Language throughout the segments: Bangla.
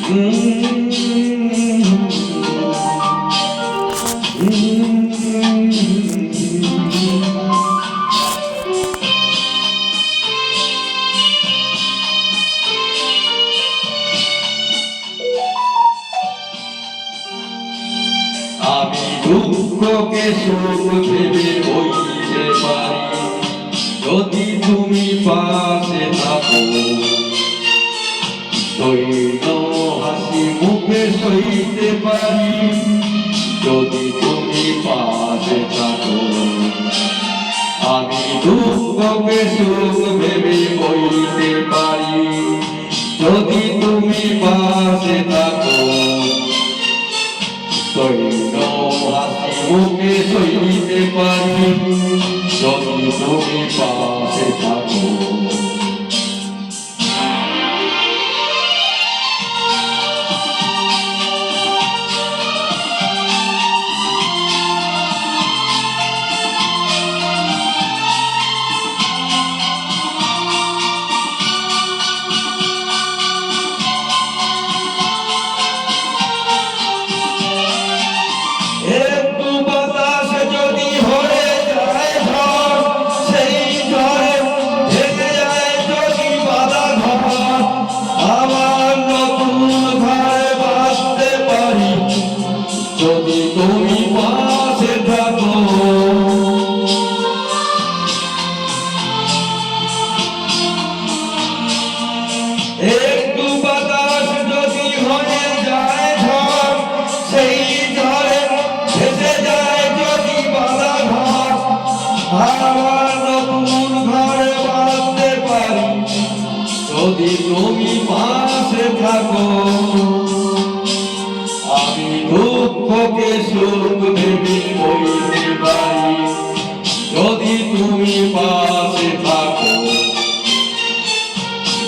আমি দুঃখকে সুখ ভেবে বইতে পারি যদি তুমি পাশে থাকো, দৈন্য হাসি মুখে সইতে পারি যদি তুমি পাশে থাকো। আমি দুঃখকে সুখ ভেবে বইতে পারি যদি তুমি পাশে থাকো, দৈন্য হাসি মুখে সইতে পারি যদি তুমি পাশে থাকো। একটু বাতাস যদি হয়ে যায় ঝড়, সেই ঝড়ে ভেঙে যায় যদি বাঁধা ঘর, আবার নতুন ঘরে বাঁচতে পারি যদি তুমি পাশে থাকো। একটু বাতাস যদি হয়ে যায় ঝড়, সেই ঝড়ে ভেসে যায় যদি বাঁধা ঘর, আবার নতুন ঘরে বাঁধতে পারি যদি তুমি পাশে থাকো। আমি দুঃখকে সুখ ভেবে বইতে পারি যদি তুমি পাশে থাকো,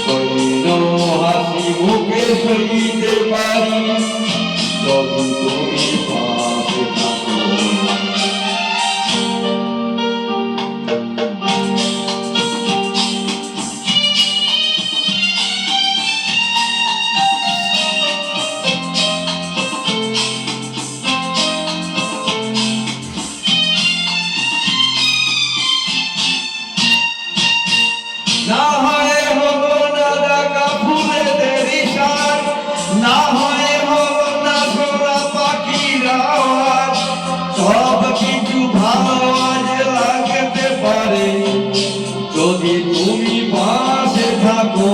দৈন্য হাসি মুখে সইতে পারি যদি তুমি পাশে থাকো। না হয় হলো না ডাকা ফুলেদের ইশার, না হয় হলো না ছোড়া পাখির আওয়াজ, সব কিছু ভালো আজ লাগতে পারে যদি তুমি পাশে থাকো।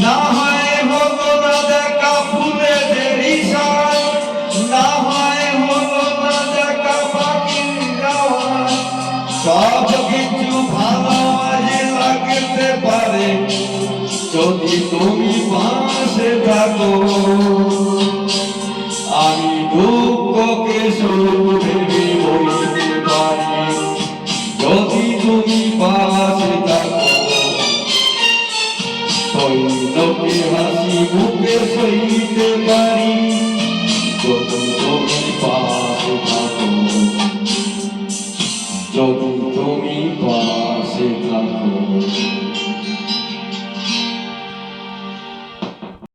না হয় হলো না দেখা ফুলেদের ইশার, না হয় হলো না দেখা পাখির আওয়াজ, সব কিছু ভালো আজ লাগতে পারে যদি তুমি পাশে থাকো। আমি দুঃখকে সুখ ভেবে বইতে পারি যদি তুমি পাশে থাকো, দৈন্যকে হাসি মুখে সইতে পারি যদি